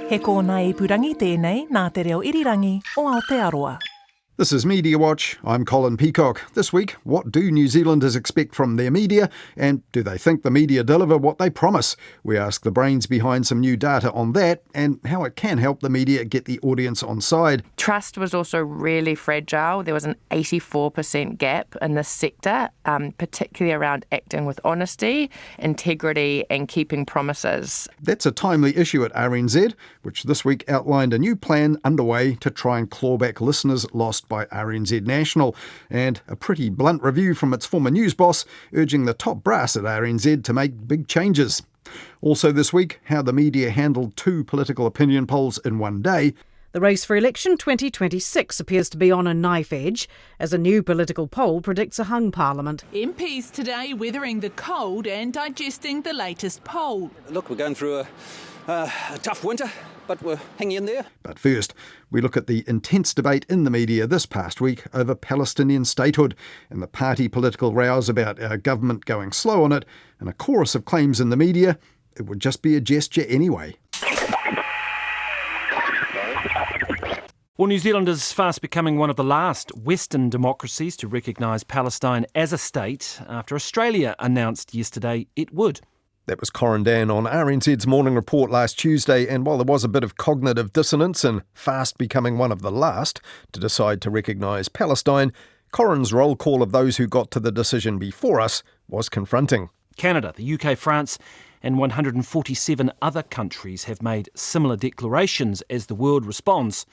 He kōna ipurangi tēnei nā te reo irirangi o Aotearoa. This is Media Watch. I'm Colin Peacock. This week, what do New Zealanders expect from their media, and do they think the media deliver what they promise? We ask the brains behind some new data on that and how it can help the media get the audience on side. Trust was also really fragile. There was an 84% gap in this sector, particularly around acting with honesty, integrity and keeping promises. That's a timely issue at RNZ, which this week outlined a new plan underway to try and claw back listeners lost by RNZ National, and a pretty blunt review from its former news boss urging the top brass at RNZ to make big changes. Also this week, how the media handled 2 political opinion polls in one day. The race for election 2026 appears to be on a knife edge as a new political poll predicts a hung parliament. MPs today weathering the cold and digesting the latest poll. Look, we're going through a tough winter, but we're hanging in there. But first, we look at the intense debate in the media this past week over Palestinian statehood and the party political rows about our government going slow on it, and a chorus of claims in the media it would just be a gesture anyway. Well, New Zealand is fast becoming one of the last Western democracies to recognise Palestine as a state after Australia announced yesterday it would. That was Corin Dan on RNZ's Morning Report last Tuesday, and while there was a bit of cognitive dissonance and fast becoming one of the last to decide to recognise Palestine, Corin's roll call of those who got to the decision before us was confronting. Canada, the UK, France and 147 other countries have made similar declarations as the world responds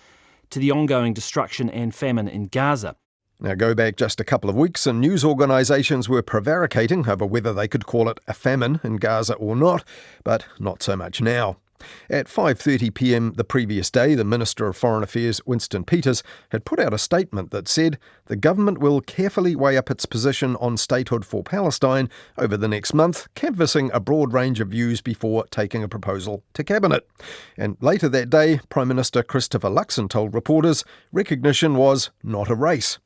to the ongoing destruction and famine in Gaza. Now go back just a couple of weeks and news organisations were prevaricating over whether they could call it a famine in Gaza or not, but not so much now. At 5:30pm the previous day, the Minister of Foreign Affairs, Winston Peters, had put out a statement that said the government will carefully weigh up its position on statehood for Palestine over the next month, canvassing a broad range of views before taking a proposal to Cabinet. And later that day, Prime Minister Christopher Luxon told reporters recognition was not a race.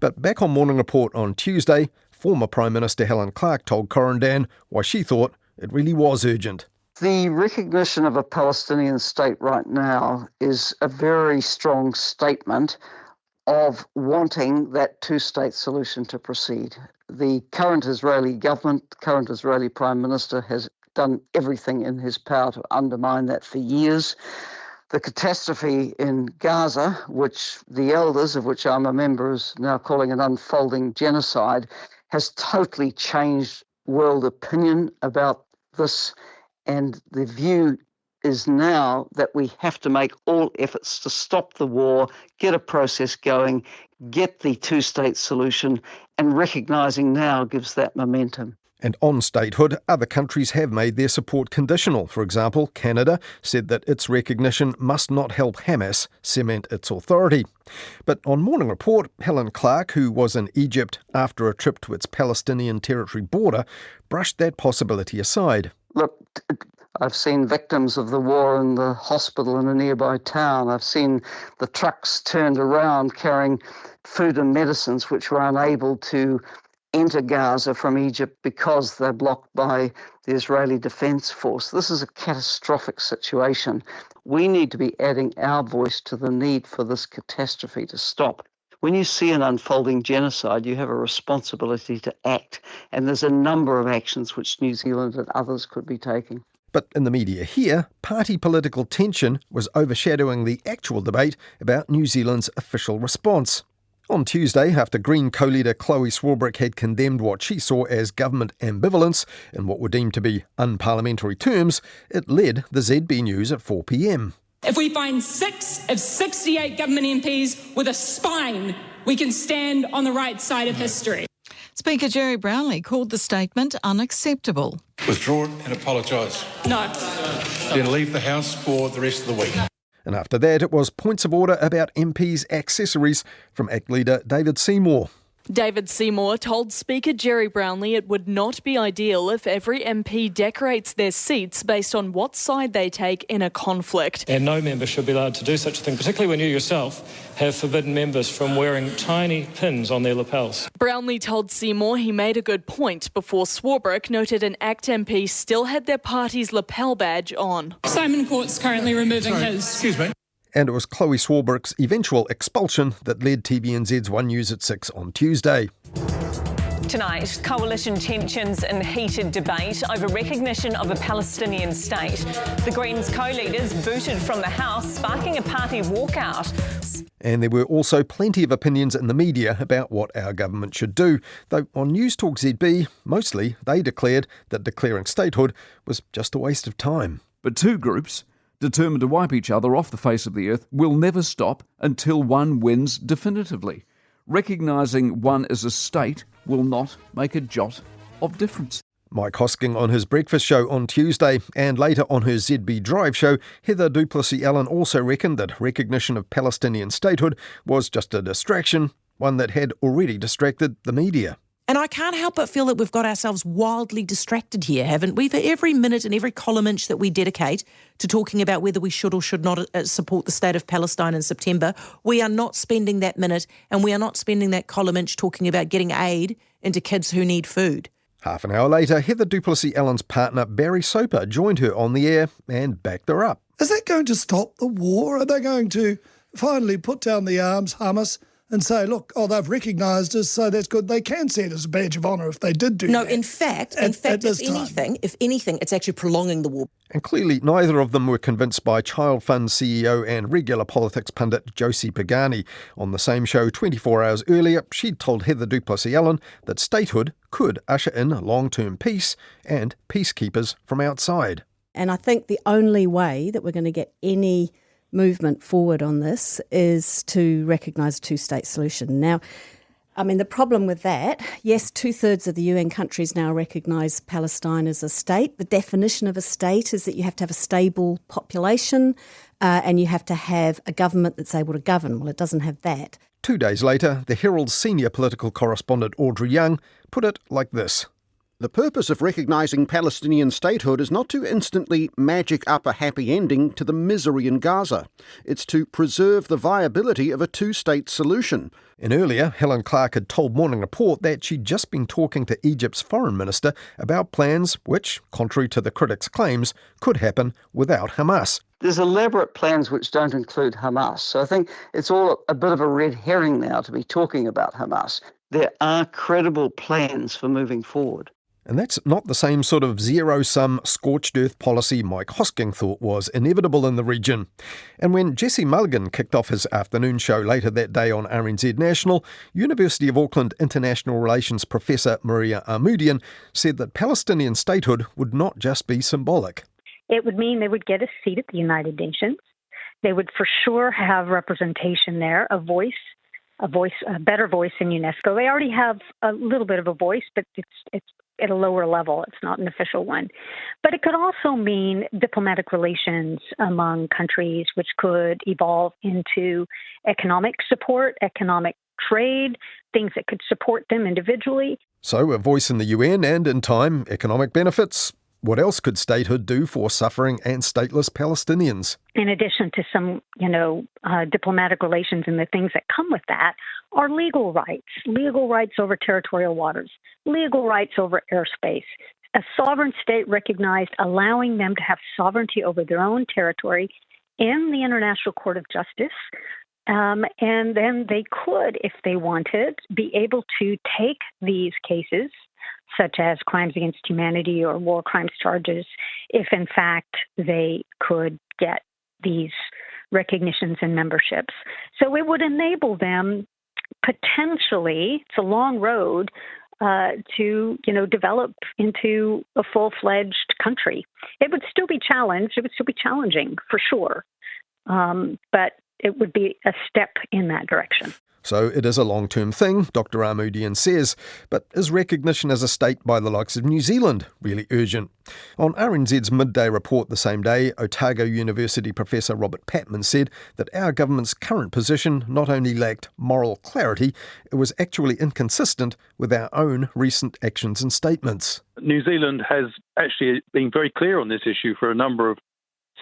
But back on Morning Report on Tuesday, former Prime Minister Helen Clark told Corin Dan why she thought it really was urgent. The recognition of a Palestinian state right now is a very strong statement of wanting that two-state solution to proceed. The current Israeli government, the current Israeli Prime Minister has done everything in his power to undermine that for years. The catastrophe in Gaza, which the elders, of which I'm a member, is now calling an unfolding genocide, has totally changed world opinion about this. And the view is now that we have to make all efforts to stop the war, get a process going, get the two-state solution, and recognising now gives that momentum. And on statehood, other countries have made their support conditional. For example, Canada said that its recognition must not help Hamas cement its authority. But on Morning Report, Helen Clark, who was in Egypt after a trip to its Palestinian territory border, brushed that possibility aside. Look, I've seen victims of the war in the hospital in a nearby town. I've seen the trucks turned around carrying food and medicines which were unable to enter Gaza from Egypt because they're blocked by the Israeli Defense Force. This is a catastrophic situation. We need to be adding our voice to the need for this catastrophe to stop. When you see an unfolding genocide, you have a responsibility to act, and there's a number of actions which New Zealand and others could be taking. But in the media here, party political tension was overshadowing the actual debate about New Zealand's official response. On Tuesday, after Green co-leader Chloe Swarbrick had condemned what she saw as government ambivalence in what were deemed to be unparliamentary terms, it led the ZB News at 4pm. If we find 6 of 68 government MPs with a spine, we can stand on the right side of history. Speaker Jerry Brownlee called the statement unacceptable. Withdraw it and apologise. No. Then leave the House for the rest of the week. And after that, it was points of order about MPs' accessories from ACT leader David Seymour. David Seymour told Speaker Jerry Brownlee it would not be ideal if every MP decorates their seats based on what side they take in a conflict. And no member should be allowed to do such a thing, particularly when you yourself have forbidden members from wearing tiny pins on their lapels. Brownlee told Seymour he made a good point before Swarbrick noted an ACT MP still had their party's lapel badge on. Simon Court's currently removing his. Excuse me. And it was Chloe Swarbrick's eventual expulsion that led TVNZ's One News at 6 on Tuesday. Tonight, coalition tensions and heated debate over recognition of a Palestinian state. The Greens co-leaders booted from the House, sparking a party walkout. And there were also plenty of opinions in the media about what our government should do, though on News Talk ZB, mostly they declared that declaring statehood was just a waste of time. But two groups, determined to wipe each other off the face of the earth, will never stop until one wins definitively. Recognising one as a state will not make a jot of difference. Mike Hosking on his breakfast show on Tuesday, and later on her ZB Drive show, Heather Duplessis-Allen also reckoned that recognition of Palestinian statehood was just a distraction, one that had already distracted the media. And I can't help but feel that we've got ourselves wildly distracted here, haven't we? For every minute and every column inch that we dedicate to talking about whether we should or should not support the state of Palestine in September, we are not spending that minute and we are not spending that column inch talking about getting aid into kids who need food. Half an hour later, Heather Duplessis-Allen's partner Barry Soper joined her on the air and backed her up. Is that going to stop the war? Are they going to finally put down the arms, Hamas, and say, look, they've recognised us, so that's good. They can see it as a badge of honour if they did do that. No, in fact, if anything, it's actually prolonging the war. And clearly neither of them were convinced by Child Fund CEO and regular politics pundit Josie Pagani. On the same show 24 hours earlier, she'd told Heather Duplessis-Allen that statehood could usher in long-term peace and peacekeepers from outside. And I think the only way that we're going to get any movement forward on this is to recognise a two-state solution. Now, I mean, the problem with that, yes, 2/3 of the UN countries now recognise Palestine as a state. The definition of a state is that you have to have a stable population and you have to have a government that's able to govern. Well, it doesn't have that. 2 days later, the Herald's senior political correspondent Audrey Young put it like this. The purpose of recognising Palestinian statehood is not to instantly magic up a happy ending to the misery in Gaza. It's to preserve the viability of a two-state solution. And earlier, Helen Clark had told Morning Report that she'd just been talking to Egypt's foreign minister about plans which, contrary to the critics' claims, could happen without Hamas. There's elaborate plans which don't include Hamas. So I think it's all a bit of a red herring now to be talking about Hamas. There are credible plans for moving forward. And that's not the same sort of zero-sum, scorched earth policy Mike Hosking thought was inevitable in the region. And when Jesse Mulligan kicked off his afternoon show later that day on RNZ National, University of Auckland International Relations Professor Maria Armoudian said that Palestinian statehood would not just be symbolic. It would mean they would get a seat at the United Nations. They would for sure have representation there, a better voice in UNESCO. They already have a little bit of a voice, but it's at a lower level. It's not an official one. But it could also mean diplomatic relations among countries, which could evolve into economic support, economic trade, things that could support them individually. So a voice in the UN and, in time, economic benefits. What else could statehood do for suffering and stateless Palestinians? In addition to some, diplomatic relations and the things that come with that, are legal rights over territorial waters, legal rights over airspace, a sovereign state recognized, allowing them to have sovereignty over their own territory in the International Court of Justice. And then they could, if they wanted, be able to take these cases, such as crimes against humanity or war crimes charges, if in fact they could get these recognitions and memberships. So it would enable them potentially, it's a long road, to develop into a full-fledged country. It would still be challenged. It would still be challenging for sure, but it would be a step in that direction. So it is a long-term thing, Dr Armoudian says, but is recognition as a state by the likes of New Zealand really urgent? On RNZ's midday report the same day, Otago University Professor Robert Patman said that our government's current position not only lacked moral clarity, it was actually inconsistent with our own recent actions and statements. New Zealand has actually been very clear on this issue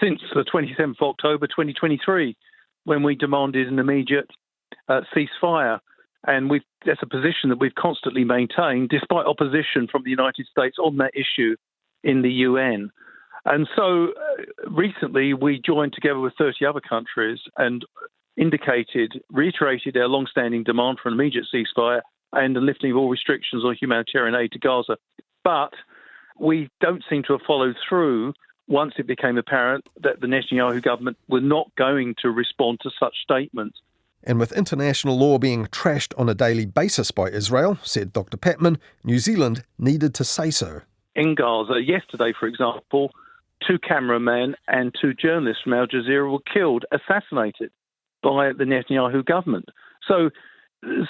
since the 27th of October 2023, when we demanded an immediate ceasefire. And that's a position that we've constantly maintained, despite opposition from the United States on that issue in the UN. And so recently we joined together with 30 other countries and reiterated our long-standing demand for an immediate ceasefire and the lifting of all restrictions on humanitarian aid to Gaza. But we don't seem to have followed through once it became apparent that the Netanyahu government were not going to respond to such statements. And with international law being trashed on a daily basis by Israel, said Dr Patman, New Zealand needed to say so. In Gaza, yesterday, for example, 2 cameramen and 2 journalists from Al Jazeera were killed, assassinated by the Netanyahu government. So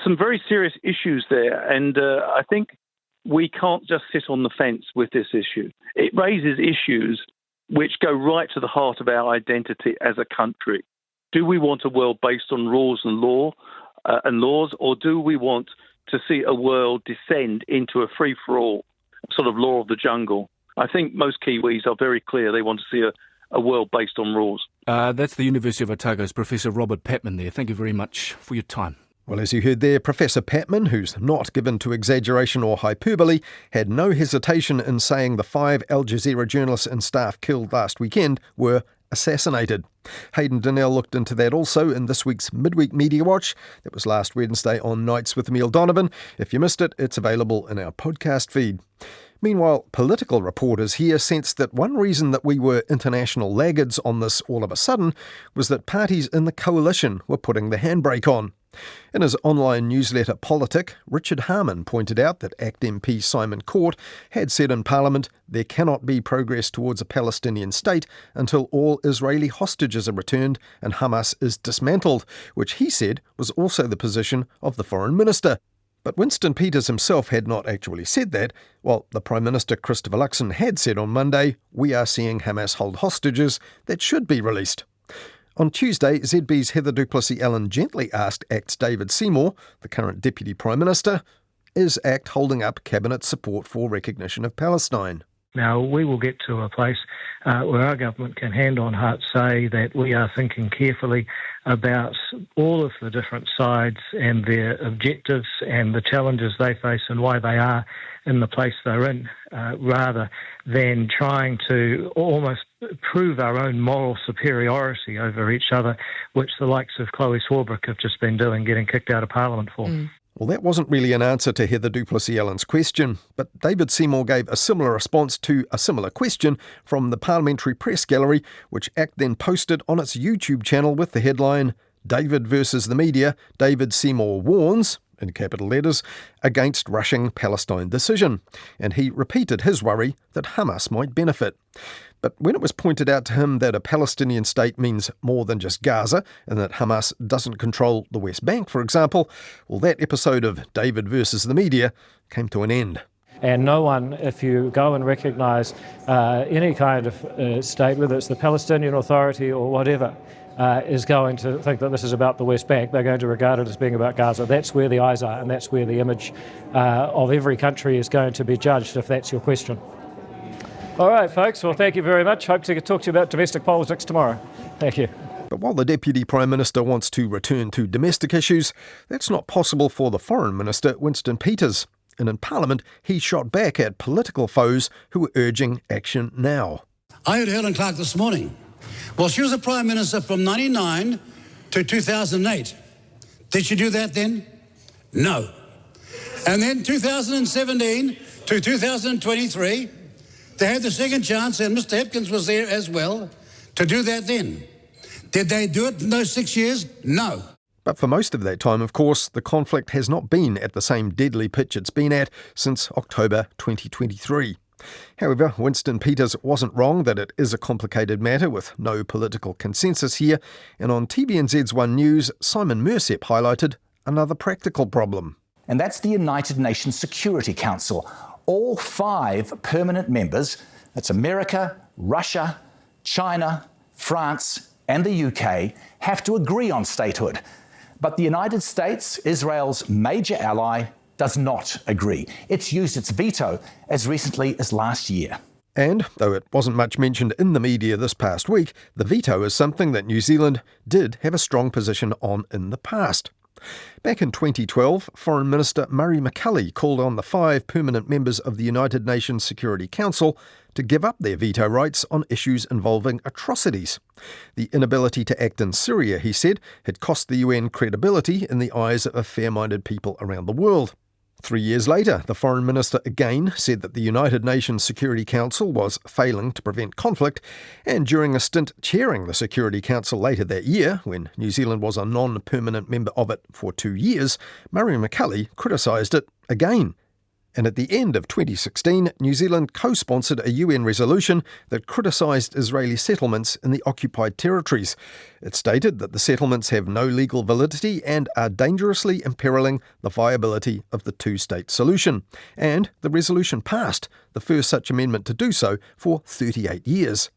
some very serious issues there, and I think we can't just sit on the fence with this issue. It raises issues which go right to the heart of our identity as a country. Do we want a world based on rules and laws, or do we want to see a world descend into a free-for-all sort of law of the jungle? I think most Kiwis are very clear they want to see a world based on rules. That's the University of Otago's Professor Robert Patman there. Thank you very much for your time. Well, as you heard there, Professor Patman, who's not given to exaggeration or hyperbole, had no hesitation in saying the 5 Al Jazeera journalists and staff killed last weekend were assassinated. Hayden Donnell looked into that also in this week's Midweek Media Watch. That was last Wednesday on Nights with Emile Donovan. If you missed it, it's available in our podcast feed. Meanwhile, political reporters here sensed that one reason that we were international laggards on this all of a sudden was that parties in the coalition were putting the handbrake on. In his online newsletter Politic, Richard Harman pointed out that ACT MP Simon Court had said in Parliament there cannot be progress towards a Palestinian state until all Israeli hostages are returned and Hamas is dismantled, which he said was also the position of the Foreign Minister. But Winston Peters himself had not actually said that, while the Prime Minister Christopher Luxon had said on Monday, we are seeing Hamas hold hostages that should be released. On Tuesday, ZB's Heather Duplessis-Allen gently asked ACT's David Seymour, the current Deputy Prime Minister, is ACT holding up Cabinet support for recognition of Palestine? Now, we will get to a place where our government can hand on heart say that we are thinking carefully about all of the different sides and their objectives and the challenges they face and why they are in the place they're in, rather than trying to almost prove our own moral superiority over each other, which the likes of Chloe Swarbrick have just been doing, getting kicked out of Parliament for. Well, that wasn't really an answer to Heather Duplessis-Allen's question, but David Seymour gave a similar response to a similar question from the Parliamentary Press Gallery, which ACT then posted on its YouTube channel with the headline, David versus the media, David Seymour warns, in capital letters, against rushing Palestine decision. And he repeated his worry that Hamas might benefit. But when it was pointed out to him that a Palestinian state means more than just Gaza and that Hamas doesn't control the West Bank, for example, well, that episode of David versus the media came to an end. And no one, if you go and recognise any kind of state, whether it's the Palestinian Authority or whatever, is going to think that this is about the West Bank. They're going to regard it as being about Gaza. That's where the eyes are, and that's where the image of every country is going to be judged, if that's your question. All right, folks. Well, thank you very much. Hope to talk to you about domestic politics tomorrow. Thank you. But while the Deputy Prime Minister wants to return to domestic issues, that's not possible for the Foreign Minister, Winston Peters. And in Parliament, he shot back at political foes who were urging action now. I heard Helen Clark this morning. Well, she was a Prime Minister from 1999 to 2008. Did she do that then? No. And then 2017 to 2023, they had the second chance, and Mr. Hipkins was there as well, to do that then. Did they do it in those 6 years? No. But for most of that time, of course, the conflict has not been at the same deadly pitch it's been at since October 2023. However, Winston Peters wasn't wrong that it is a complicated matter with no political consensus here, and on TVNZ's One News, Simon Mersep highlighted another practical problem. And that's the United Nations Security Council. All 5 permanent members, that's America, Russia, China, France, and the UK, have to agree on statehood. But the United States, Israel's major ally, does not agree. It's used its veto as recently as last year. And, though it wasn't much mentioned in the media this past week, the veto is something that New Zealand did have a strong position on in the past. Back in 2012, Foreign Minister Murray McCully called on the 5 permanent members of the United Nations Security Council to give up their veto rights on issues involving atrocities. The inability to act in Syria, he said, had cost the UN credibility in the eyes of fair-minded people around the world. 3 years later, the Foreign Minister again said that the United Nations Security Council was failing to prevent conflict, and during a stint chairing the Security Council later that year, when New Zealand was a non-permanent member of it for 2 years, Murray McCully criticised it again. And at the end of 2016, New Zealand co-sponsored a UN resolution that criticised Israeli settlements in the occupied territories. It stated that the settlements have no legal validity and are dangerously imperiling the viability of the two-state solution. And the resolution passed, the first such amendment to do so for 38 years.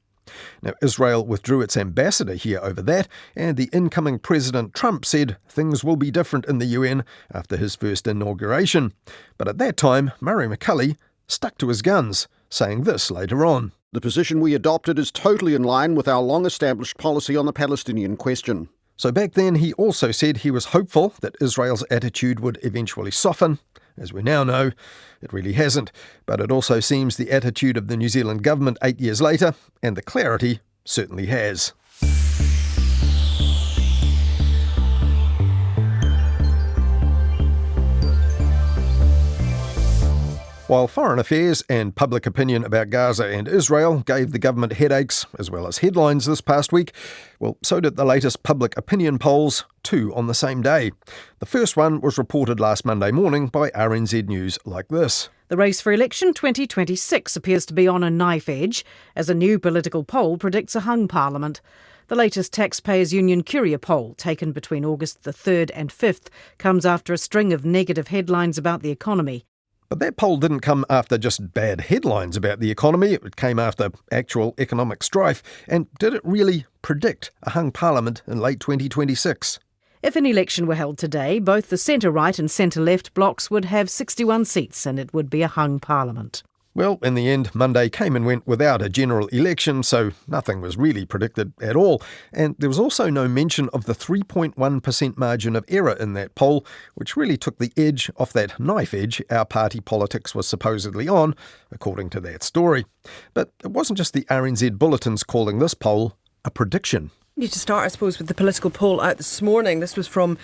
Now, Israel withdrew its ambassador here over that, and the incoming President Trump said things will be different in the UN after his first inauguration. But at that time, Murray McCully stuck to his guns, saying this later on. The position we adopted is totally in line with our long-established policy on the Palestinian question. So back then he also said he was hopeful that Israel's attitude would eventually soften. As we now know, it really hasn't, but it also seems the attitude of the New Zealand government 8 years later, and the clarity, certainly has. While foreign affairs and public opinion about Gaza and Israel gave the government headaches as well as headlines this past week, well, so did the latest public opinion polls, 2 on the same day. The first one was reported last Monday morning by RNZ News like this. The race for election 2026 appears to be on a knife edge as a new political poll predicts a hung parliament. The latest Taxpayers Union Curia poll, taken between August the 3rd and 5th, comes after a string of negative headlines about the economy. But that poll didn't come after just bad headlines about the economy. It came after actual economic strife. And did it really predict a hung parliament in late 2026? If an election were held today, both the centre-right and centre-left blocs would have 61 seats and it would be a hung parliament. Well, in the end, Monday came and went without a general election, so nothing was really predicted at all. And there was also no mention of the 3.1% margin of error in that poll, which really took the edge off that knife edge our party politics was supposedly on, according to that story. But it wasn't just the RNZ bulletins calling this poll a prediction. Need to start, I suppose, with the political poll out this morning. This was from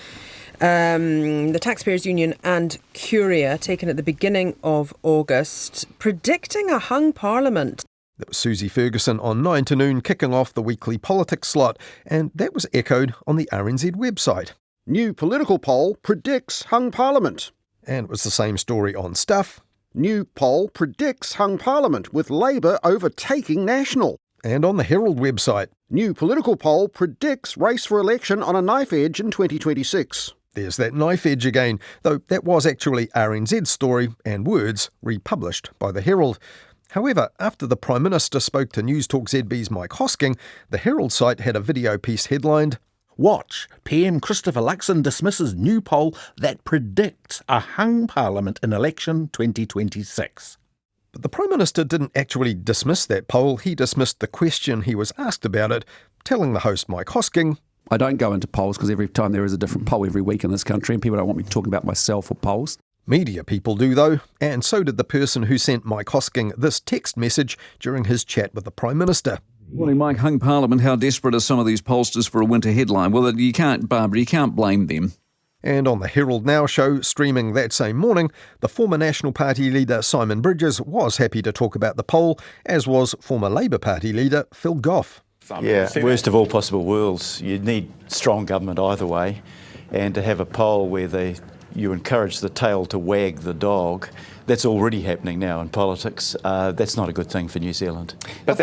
the Taxpayers Union and Curia, taken at the beginning of August, predicting a hung parliament. That was Susie Ferguson on 9 to noon, kicking off the weekly politics slot, and that was echoed on the RNZ website. New political poll predicts hung parliament. And it was the same story on Stuff. New poll predicts hung parliament, with Labour overtaking National. And on the Herald website. New political poll predicts race for election on a knife edge in 2026. There's that knife edge again, though that was actually RNZ's story and words republished by the Herald. However, after the Prime Minister spoke to News Talk ZB's Mike Hosking, the Herald site had a video piece headlined, "Watch, PM Christopher Luxon dismisses new poll that predicts a hung parliament in election 2026. But the Prime Minister didn't actually dismiss that poll, he dismissed the question he was asked about it, telling the host Mike Hosking, I don't go into polls because every time there is a different poll every week in this country and people don't want me talking about myself or polls. Media people do though, and so did the person who sent Mike Hosking this text message during his chat with the Prime Minister. Morning, Mike. Hung Parliament, how desperate are some of these pollsters for a winter headline? Well, you can't blame them. And on the Herald Now show, streaming that same morning, the former National Party leader Simon Bridges was happy to talk about the poll, as was former Labour Party leader Phil Goff. Yeah, worst of all possible worlds. You need strong government either way, and to have a poll where you encourage the tail to wag the dog, that's already happening now in politics. That's not a good thing for New Zealand. But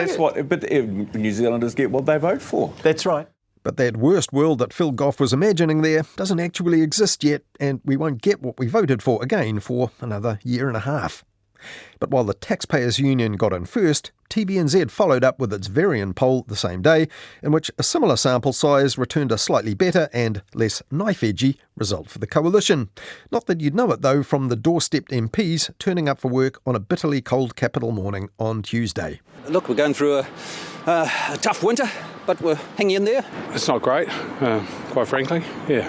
New Zealanders get what they vote for. That's right. But that worst world that Phil Goff was imagining there doesn't actually exist yet, and we won't get what we voted for again for another year and a half. But while the Taxpayers Union got in first, TVNZ followed up with its Varian poll the same day, in which a similar sample size returned a slightly better and less knife-edgy result for the coalition. Not that you'd know it, though, from the doorstepped MPs turning up for work on a bitterly cold capital morning on Tuesday. Look, we're going through a tough winter, but we're hanging in there. It's not great, quite frankly. Yeah,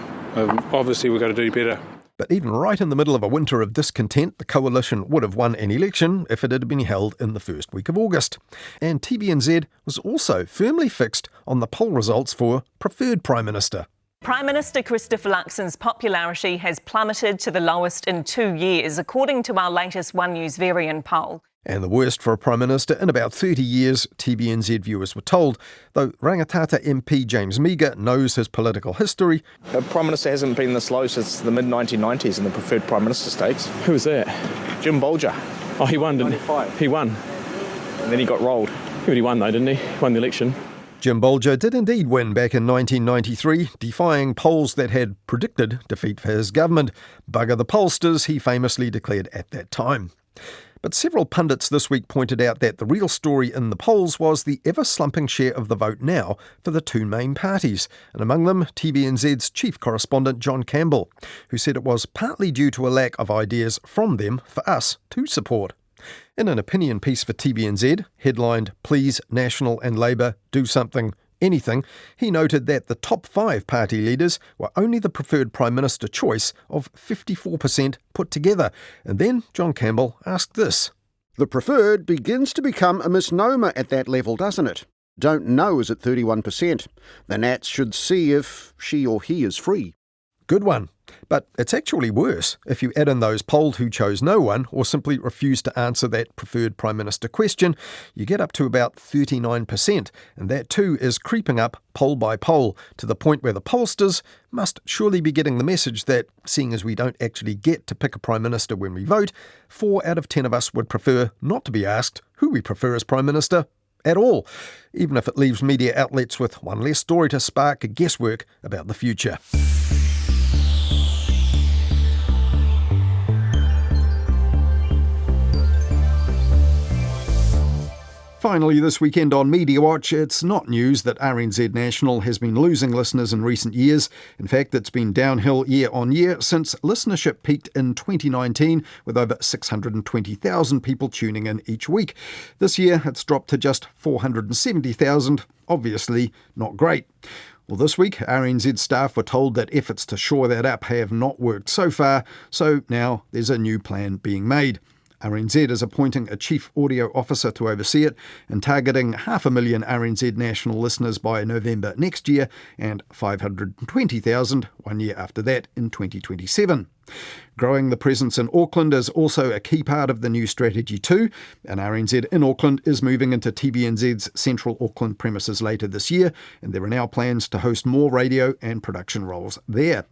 obviously we've got to do better. But even right in the middle of a winter of discontent, the coalition would have won an election if it had been held in the first week of August. And TVNZ was also firmly fixed on the poll results for preferred Prime Minister. Prime Minister Christopher Luxon's popularity has plummeted to the lowest in 2 years, according to our latest One News Varian poll. And the worst for a Prime Minister in about 30 years, TVNZ viewers were told, though Rangitata MP James Meagher knows his political history. The Prime Minister hasn't been this low since the mid-1990s in the preferred Prime Minister stakes. Who was that? Jim Bolger. Oh, he won, didn't he? He won. And then he got rolled. He won though, didn't he? He won the election. Jim Bolger did indeed win back in 1993, defying polls that had predicted defeat for his government. Bugger the pollsters, he famously declared at that time. But several pundits this week pointed out that the real story in the polls was the ever-slumping share of the vote now for the two main parties, and among them TVNZ's chief correspondent John Campbell, who said it was partly due to a lack of ideas from them for us to support. In an opinion piece for TVNZ, headlined "Please National and Labour do something, anything," he noted that the top 5 party leaders were only the preferred Prime Minister choice of 54% put together. And then John Campbell asked this. The preferred begins to become a misnomer at that level, doesn't it? Don't know is at 31%. The Nats should see if she or he is free. Good one. But it's actually worse if you add in those polled who chose no one or simply refused to answer that preferred Prime Minister question. You get up to about 39%, and that too is creeping up poll by poll to the point where the pollsters must surely be getting the message that, seeing as we don't actually get to pick a Prime Minister when we vote, 4 out of 10 of us would prefer not to be asked who we prefer as Prime Minister at all, even if it leaves media outlets with one less story to spark guesswork about the future. Finally, this weekend on Media Watch, it's not news that RNZ National has been losing listeners in recent years. In fact, it's been downhill year on year since listenership peaked in 2019 with over 620,000 people tuning in each week. This year, it's dropped to just 470,000. Obviously, not great. Well, this week, RNZ staff were told that efforts to shore that up have not worked so far, so now there's a new plan being made. RNZ is appointing a chief audio officer to oversee it and targeting 500,000 RNZ National listeners by November next year and 520,000 1 year after that in 2027. Growing the presence in Auckland is also a key part of the new strategy too, and RNZ in Auckland is moving into TVNZ's central Auckland premises later this year, and there are now plans to host more radio and production roles there.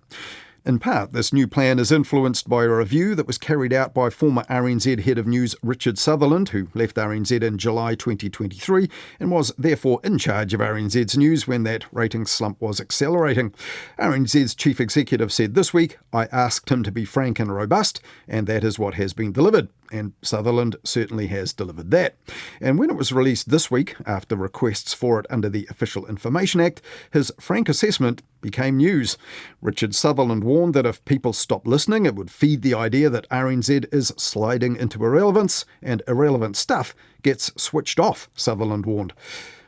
In part, this new plan is influenced by a review that was carried out by former RNZ Head of News Richard Sutherland, who left RNZ in July 2023 and was therefore in charge of RNZ's news when that ratings slump was accelerating. RNZ's Chief Executive said this week, "I asked him to be frank and robust, and that is what has been delivered." And Sutherland certainly has delivered that. And when it was released this week, after requests for it under the Official Information Act, his frank assessment became news. Richard Sutherland warned that if people stopped listening, it would feed the idea that RNZ is sliding into irrelevance, and irrelevant stuff gets switched off, Sutherland warned.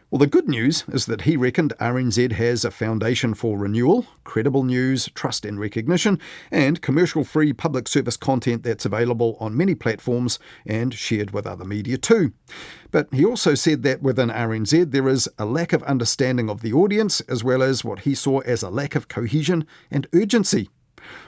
Well, the good news is that he reckoned RNZ has a foundation for renewal, credible news, trust and recognition, and commercial-free public service content that's available on many platforms and shared with other media too. But he also said that within RNZ there is a lack of understanding of the audience, as well as what he saw as a lack of cohesion and urgency.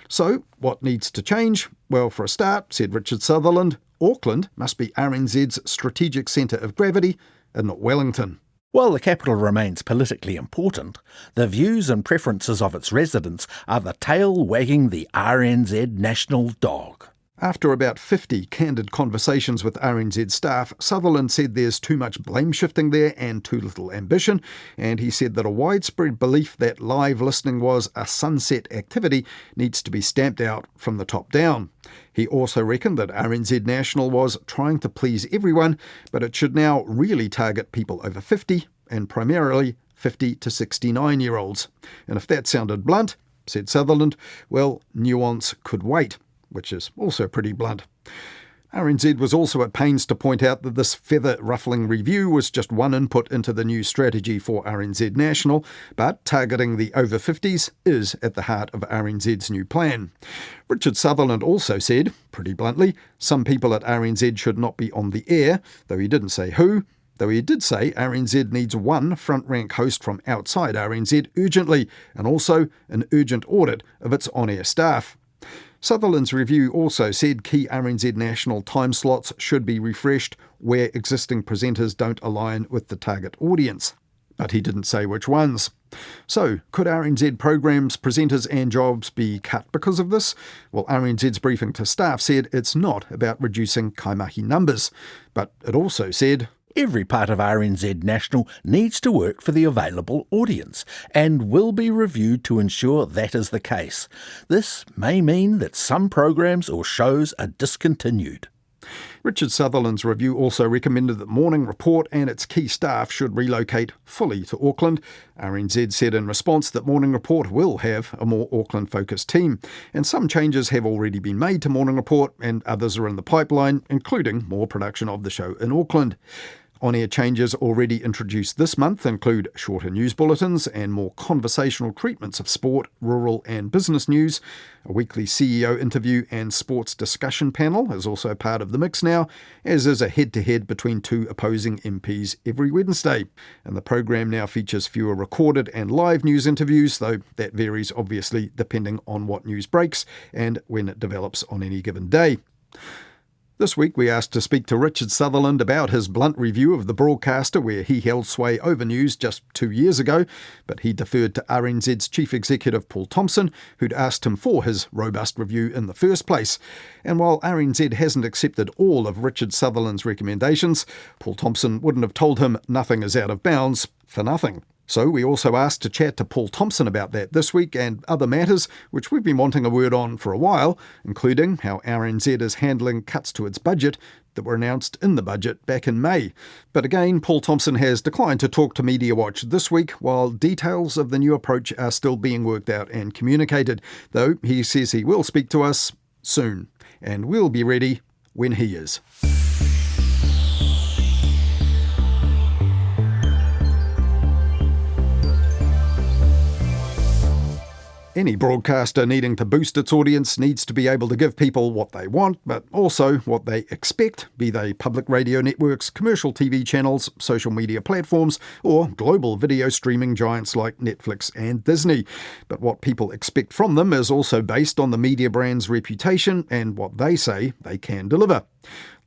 So, what needs to change? Well, for a start, said Richard Sutherland, Auckland must be RNZ's strategic centre of gravity and not Wellington. While the capital remains politically important, the views and preferences of its residents are the tail wagging the RNZ National dog. After about 50 candid conversations with RNZ staff, Sutherland said there's too much blame shifting there and too little ambition, and he said that a widespread belief that live listening was a sunset activity needs to be stamped out from the top down. He also reckoned that RNZ National was trying to please everyone, but it should now really target people over 50 and primarily 50 to 69-year-olds. And if that sounded blunt, said Sutherland, well, nuance could wait, which is also pretty blunt. RNZ was also at pains to point out that this feather-ruffling review was just one input into the new strategy for RNZ National, but targeting the over 50s is at the heart of RNZ's new plan. Richard Sutherland also said, pretty bluntly, some people at RNZ should not be on the air, though he didn't say who, though he did say RNZ needs one front-rank host from outside RNZ urgently, and also an urgent audit of its on-air staff. Sutherland's review also said key RNZ National time slots should be refreshed where existing presenters don't align with the target audience. But he didn't say which ones. So, could RNZ programs, presenters and jobs be cut because of this? Well, RNZ's briefing to staff said it's not about reducing kaimahi numbers. But it also said, every part of RNZ National needs to work for the available audience and will be reviewed to ensure that is the case. This may mean that some programs or shows are discontinued. Richard Sutherland's review also recommended that Morning Report and its key staff should relocate fully to Auckland. RNZ said in response that Morning Report will have a more Auckland-focused team, and some changes have already been made to Morning Report and others are in the pipeline, including more production of the show in Auckland. On-air changes already introduced this month include shorter news bulletins and more conversational treatments of sport, rural and business news. A weekly CEO interview and sports discussion panel is also part of the mix now, as is a head-to-head between two opposing MPs every Wednesday. And the program now features fewer recorded and live news interviews, though that varies obviously depending on what news breaks and when it develops on any given day. This week we asked to speak to Richard Sutherland about his blunt review of the broadcaster where he held sway over news just 2 years ago, but he deferred to RNZ's Chief Executive Paul Thompson, who'd asked him for his robust review in the first place. And while RNZ hasn't accepted all of Richard Sutherland's recommendations, Paul Thompson wouldn't have told him nothing is out of bounds for nothing. So we also asked to chat to Paul Thompson about that this week and other matters which we've been wanting a word on for a while, including how RNZ is handling cuts to its budget that were announced in the budget back in May. But again, Paul Thompson has declined to talk to Media Watch this week, while details of the new approach are still being worked out and communicated, though he says he will speak to us soon, and we'll be ready when he is. Any broadcaster needing to boost its audience needs to be able to give people what they want, but also what they expect, be they public radio networks, commercial TV channels, social media platforms, or global video streaming giants like Netflix and Disney. But what people expect from them is also based on the media brand's reputation and what they say they can deliver.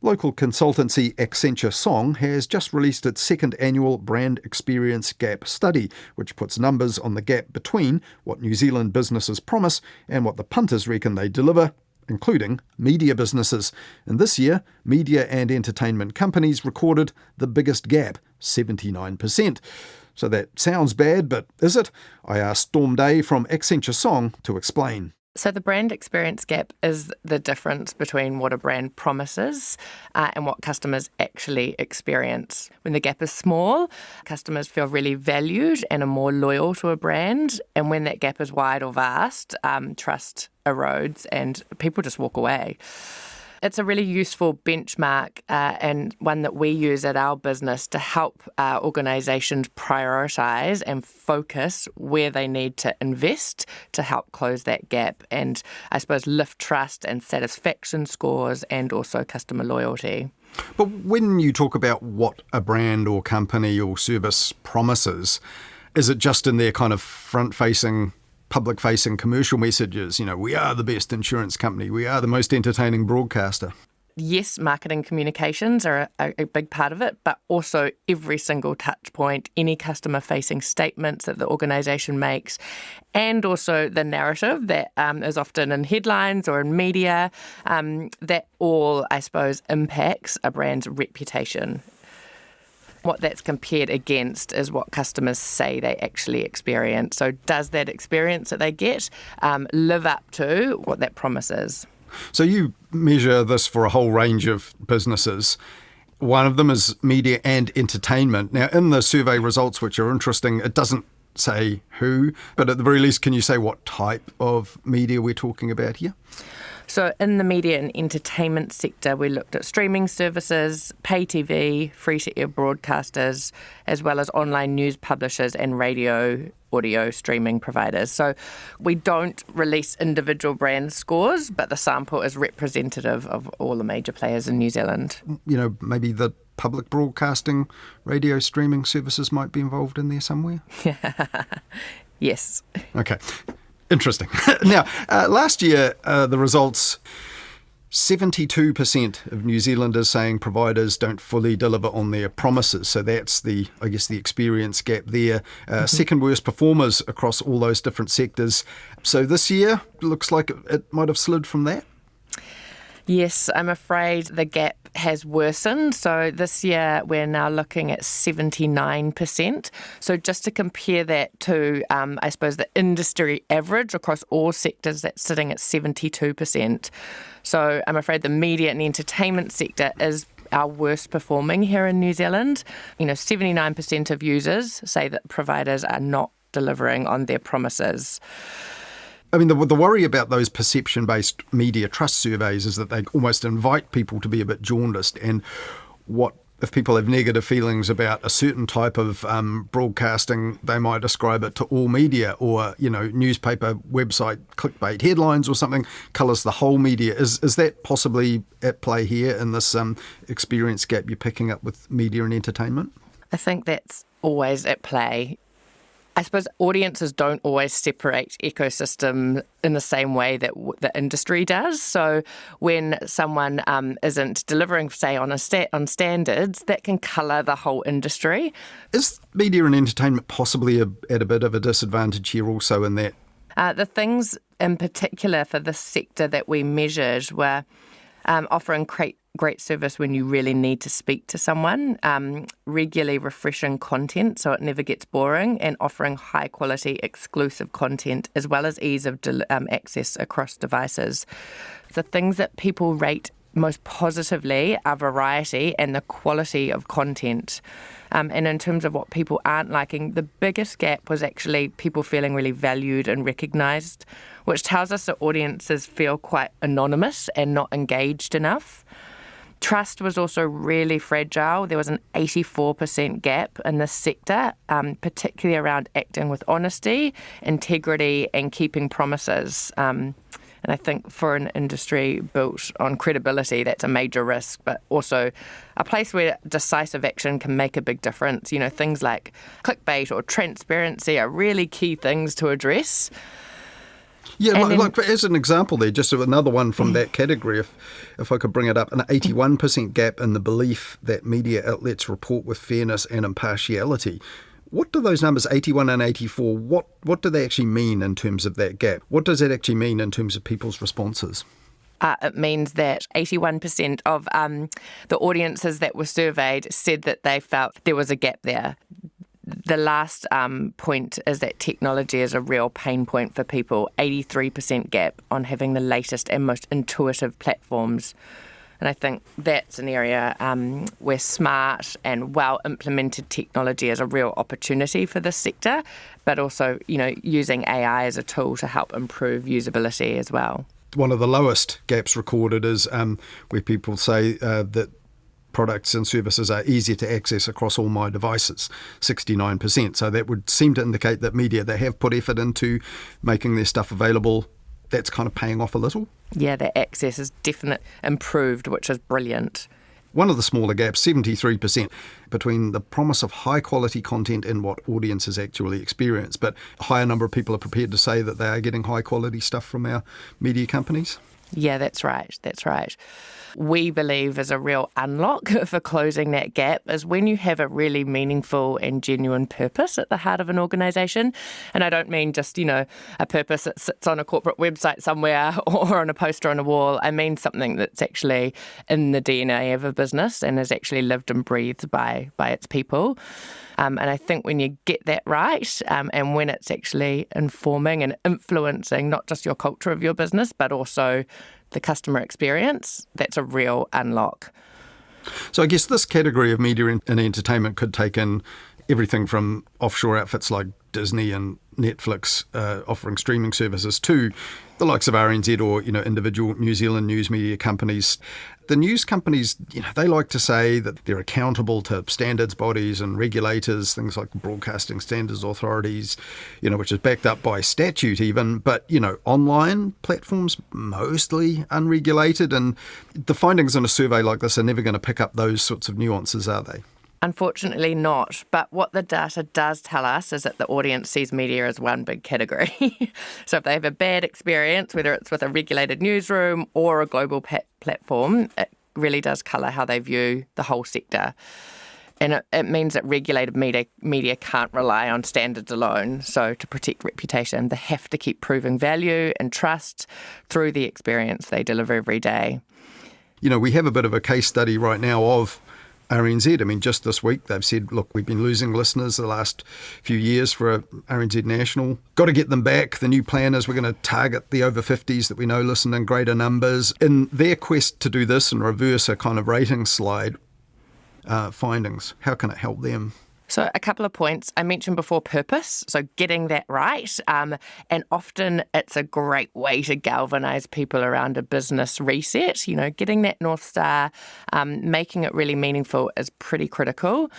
Local consultancy Accenture Song has just released its second annual Brand Experience Gap study, which puts numbers on the gap between what New Zealand businesses promise and what the punters reckon they deliver, including media businesses. And this year, media and entertainment companies recorded the biggest gap, 79%. So that sounds bad, but is it? I asked Storm Day from Accenture Song to explain. So the brand experience gap is the difference between what a brand promises and what customers actually experience. When the gap is small, customers feel really valued and are more loyal to a brand. And when that gap is wide or vast, trust erodes and people just walk away. It's a really useful benchmark and one that we use at our business to help organisations prioritise and focus where they need to invest to help close that gap and, I suppose, lift trust and satisfaction scores and also customer loyalty. But when you talk about what a brand or company or service promises, is it just in their kind of front-facing public-facing commercial messages, we are the best insurance company, we are the most entertaining broadcaster? yes, marketing communications are a big part of it, but also every single touch point, any customer-facing statements that the organisation makes, and also the narrative that is often in headlines or in media, that all, I suppose, impacts a brand's reputation. What that's compared against is what customers say they actually experience. So does that experience that they get live up to what that promise is? So you measure this for a whole range of businesses. One of them is media and entertainment. Now, in the survey results, which are interesting, it doesn't say who, but at the very least, can you say what type of media we're talking about here? So in the media and entertainment sector, we looked at streaming services, pay TV, free-to-air broadcasters, as well as online news publishers and radio audio streaming providers. So we don't release individual brand scores, but the sample is representative of all the major players in New Zealand. You know, maybe the public broadcasting radio streaming services might be involved in there somewhere? Yes. Okay. Interesting. Now, last year, the results, 72% of New Zealanders saying providers don't fully deliver on their promises. So that's the experience gap there. Second worst performers across all those different sectors. So this year, looks like it might have slid from that. Yes, I'm afraid the gap has worsened. So this year we're now looking at 79%. So just to compare that to, I suppose, the industry average across all sectors, that's sitting at 72%. So I'm afraid the media and entertainment sector is our worst performing here in New Zealand. 79% of users say that providers are not delivering on their promises. I mean, the worry about those perception-based media trust surveys is that they almost invite people to be a bit jaundiced. And what if people have negative feelings about a certain type of broadcasting, they might ascribe it to all media, or, newspaper, website, clickbait headlines or something colours the whole media. Is that possibly at play here in this experience gap you're picking up with media and entertainment? I think that's always at play. I suppose audiences don't always separate ecosystem in the same way that the industry does. So when someone isn't delivering, say, on standards, that can colour the whole industry. Is media and entertainment possibly at a bit of a disadvantage here also in that? The things in particular for this sector that we measured were offering great service when you really need to speak to someone, regularly refreshing content so it never gets boring, and offering high quality exclusive content as well as ease of access across devices. The things that people rate most positively are variety and the quality of content. And in terms of what people aren't liking, the biggest gap was actually people feeling really valued and recognised, which tells us that audiences feel quite anonymous and not engaged enough. Trust was also really fragile. There was an 84% gap in this sector, particularly around acting with honesty, integrity and keeping promises. And I think for an industry built on credibility, that's a major risk, but also a place where decisive action can make a big difference. Things like clickbait or transparency are really key things to address. Yeah, like as an example there, just another one from that category, if I could bring it up, an 81% gap in the belief that media outlets report with fairness and impartiality. What do those numbers, 81 and 84, what do they actually mean in terms of that gap? What does that actually mean in terms of people's responses? It means that 81% of the audiences that were surveyed said that they felt there was a gap there. The last point is that technology is a real pain point for people. 83% gap on having the latest and most intuitive platforms. And I think that's an area where smart and well-implemented technology is a real opportunity for this sector, but also, using AI as a tool to help improve usability as well. One of the lowest gaps recorded is where people say that products and services are easier to access across all my devices, 69%. So that would seem to indicate that media, they have put effort into making their stuff available. That's kind of paying off a little. Yeah, the access is definitely improved, which is brilliant. One of the smaller gaps, 73%, between the promise of high quality content and what audiences actually experience. But a higher number of people are prepared to say that they are getting high quality stuff from our media companies. Yeah, that's right. That's right. We believe is a real unlock for closing that gap is when you have a really meaningful and genuine purpose at the heart of an organisation. And I don't mean just, a purpose that sits on a corporate website somewhere or on a poster on a wall. I mean something that's actually in the DNA of a business and is actually lived and breathed by its people. And I think when you get that right, and when it's actually informing and influencing not just your culture of your business, but also the customer experience, that's a real unlock. So I guess this category of media and entertainment could take in everything from offshore outfits like Disney and Netflix offering streaming services to the likes of RNZ or, individual New Zealand news media companies. The news companies, they like to say that they're accountable to standards bodies and regulators, things like broadcasting standards authorities, which is backed up by statute even. But, online platforms, mostly unregulated. And the findings in a survey like this are never going to pick up those sorts of nuances, are they? Unfortunately not, but what the data does tell us is that the audience sees media as one big category. So if they have a bad experience, whether it's with a regulated newsroom or a global platform, it really does colour how they view the whole sector. And it means that regulated media can't rely on standards alone. So to protect reputation, they have to keep proving value and trust through the experience they deliver every day. We have a bit of a case study right now of RNZ. I mean, just this week they've said, look, we've been losing listeners the last few years for RNZ National. Got to get them back. The new plan is we're going to target the over 50s that we know listen in greater numbers. In their quest to do this and reverse a kind of rating slide findings, how can it help them? So a couple of points. I mentioned before purpose, so getting that right. And often it's a great way to galvanise people around a business reset. Getting that North Star, making it really meaningful is pretty critical.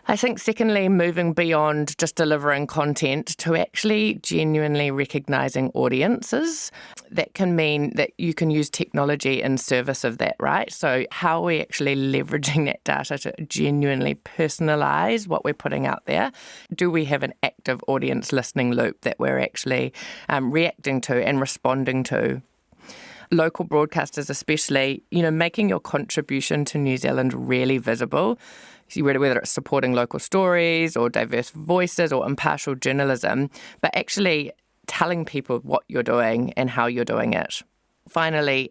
I think secondly, moving beyond just delivering content to actually genuinely recognising audiences. That can mean that you can use technology in service of that, right? So how are we actually leveraging that data to genuinely personalise what we're putting out there? Do we have an active audience listening loop that we're actually reacting to and responding to? Local broadcasters especially, making your contribution to New Zealand really visible, whether it's supporting local stories or diverse voices or impartial journalism, but actually telling people what you're doing and how you're doing it. Finally,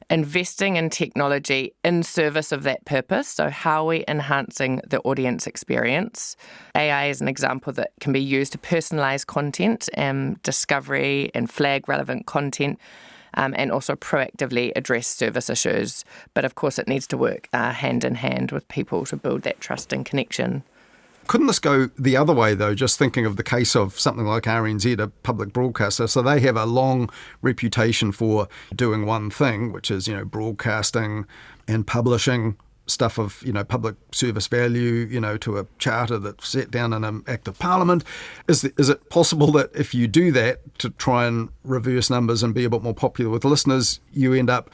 investing in technology in service of that purpose. So how are we enhancing the audience experience? AI is an example that can be used to personalise content and discovery and flag relevant content. And also proactively address service issues. But of course, it needs to work hand in hand with people to build that trust and connection. Couldn't this go the other way, though, just thinking of the case of something like RNZ, a public broadcaster? So they have a long reputation for doing one thing, which is, broadcasting and publishing stuff of, public service value, to a charter that's set down in an act of parliament. Is it possible that if you do that to try and reverse numbers and be a bit more popular with listeners, you end up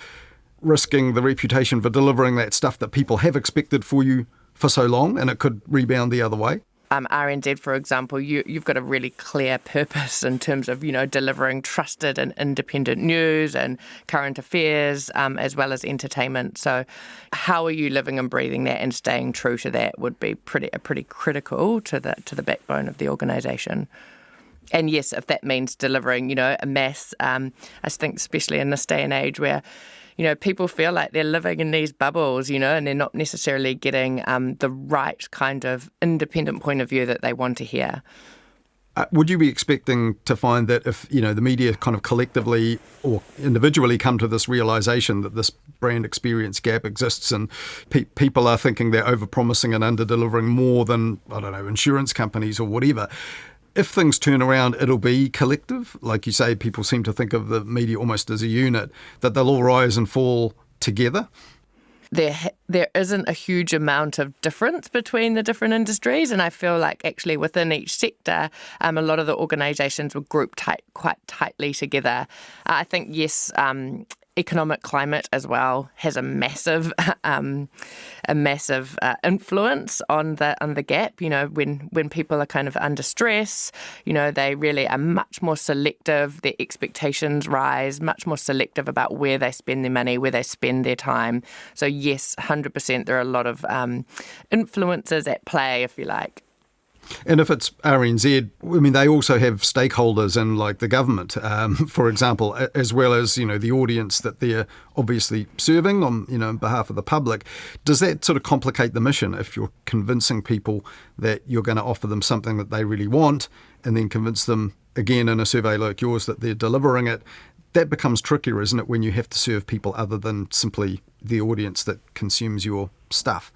risking the reputation for delivering that stuff that people have expected for you for so long, and it could rebound the other way? RNZ, for example, you've got a really clear purpose in terms of, delivering trusted and independent news and current affairs, as well as entertainment. So how are you living and breathing that and staying true to that would be pretty critical to the backbone of the organisation. And yes, if that means delivering, a mass, I think especially in this day and age where people feel like they're living in these bubbles, and they're not necessarily getting the right kind of independent point of view that they want to hear. Would you be expecting to find that if, the media kind of collectively or individually come to this realisation that this brand experience gap exists and people are thinking they're over-promising and under-delivering more than, insurance companies or whatever, if things turn around, it'll be collective? Like you say, people seem to think of the media almost as a unit, that they'll all rise and fall together? There isn't a huge amount of difference between the different industries, and I feel like actually within each sector, a lot of the organisations were grouped quite tightly together. I think, yes, economic climate as well has a massive influence on the gap. You know, when people are kind of under stress, you know, they really are much more selective. Their expectations rise, much more selective about where they spend their money, where they spend their time. So yes, 100%, there are a lot of influences at play, if you like. And if it's RNZ, I mean, they also have stakeholders in, like, the government, for example, as well as, you know, the audience that they're obviously serving on, you know, on behalf of the public. Does that sort of complicate the mission if you're convincing people that you're going to offer them something that they really want and then convince them, again, in a survey like yours, that they're delivering it? That becomes trickier, isn't it, when you have to serve people other than simply the audience that consumes your stuff?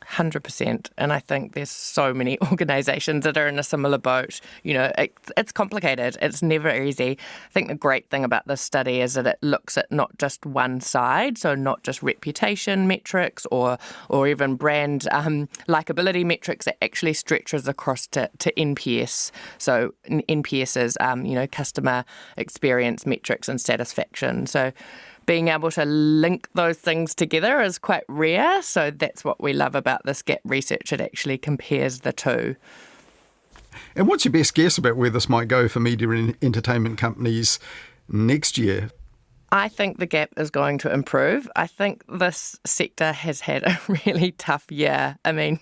100%. And I think there's so many organisations that are in a similar boat. You know, it's complicated. It's never easy. I think the great thing about this study is that it looks at not just one side, so not just reputation metrics or even brand likability metrics. It actually stretches across to NPS. So NPS is, customer experience metrics and satisfaction. So being able to link those things together is quite rare. So that's what we love about this gap research. It actually compares the two. And what's your best guess about where this might go for media and entertainment companies next year? I think the gap is going to improve. I think this sector has had a really tough year. I mean,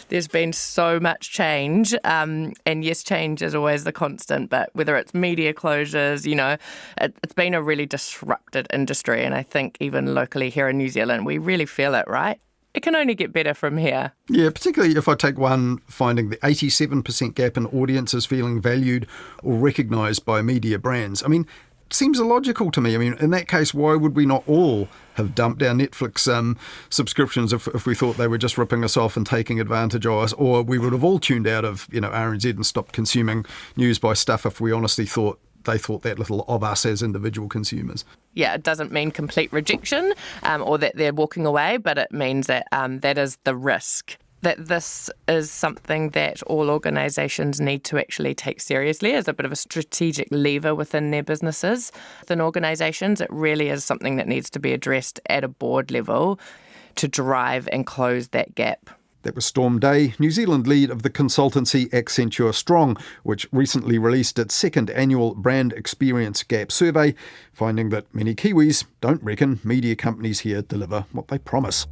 there's been so much change, and yes, change is always the constant, but whether it's media closures, you know, it's been a really disrupted industry, and I think even locally here in New Zealand, we really feel it, right? It can only get better from here. Yeah, particularly if I take one finding, the 87% gap in audiences feeling valued or recognised by media brands. I mean, seems illogical to me. I mean, in that case, why would we not all have dumped our Netflix subscriptions if we thought they were just ripping us off and taking advantage of us, or we would have all tuned out of, you know, RNZ and stopped consuming news by stuff if we honestly thought they thought that little of us as individual consumers. Yeah, it doesn't mean complete rejection or that they're walking away, but it means that that is the risk. That this is something that all organisations need to actually take seriously as a bit of a strategic lever within their businesses. Within organisations, it really is something that needs to be addressed at a board level to drive and close that gap. That was Storm Day, New Zealand lead of the consultancy Accenture Song, which recently released its second annual Brand Experience Gap Survey, finding that many Kiwis don't reckon media companies here deliver what they promise.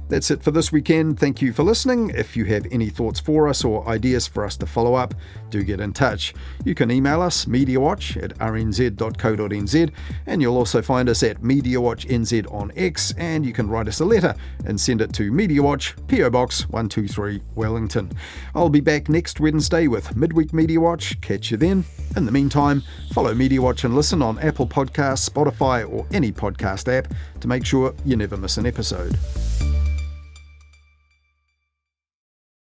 That's it for this weekend. Thank you for listening. If you have any thoughts for us or ideas for us to follow up, do get in touch. You can email us, mediawatch@rnz.co.nz, and you'll also find us at MediaWatchNZ on X, and you can write us a letter and send it to MediaWatch, PO Box 123 Wellington. I'll be back next Wednesday with Midweek Media Watch. Catch you then. In the meantime, follow Media Watch and listen on Apple Podcasts, Spotify, or any podcast app to make sure you never miss an episode.